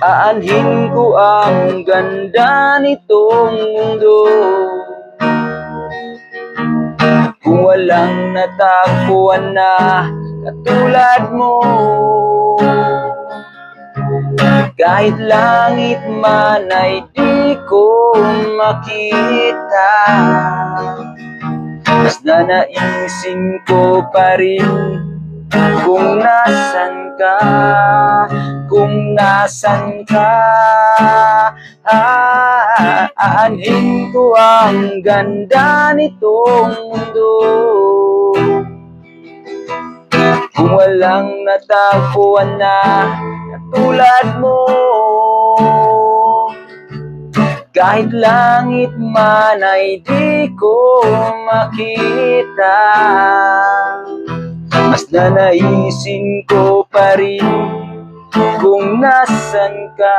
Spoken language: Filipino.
Aanhin ko ang ganda nitong mundo kung walang natakbuhan na katulad mo. Kahit langit man ay di ko makita, mas nanaisin ko pa rin kung nasan ka, kung nasan ka. Aanhin ko ang ganda nitong mundo kung walang natagpuan na katulad mo. Kahit langit man ay di ko makita, mas nanaisin ko pa rin kung nasan ka.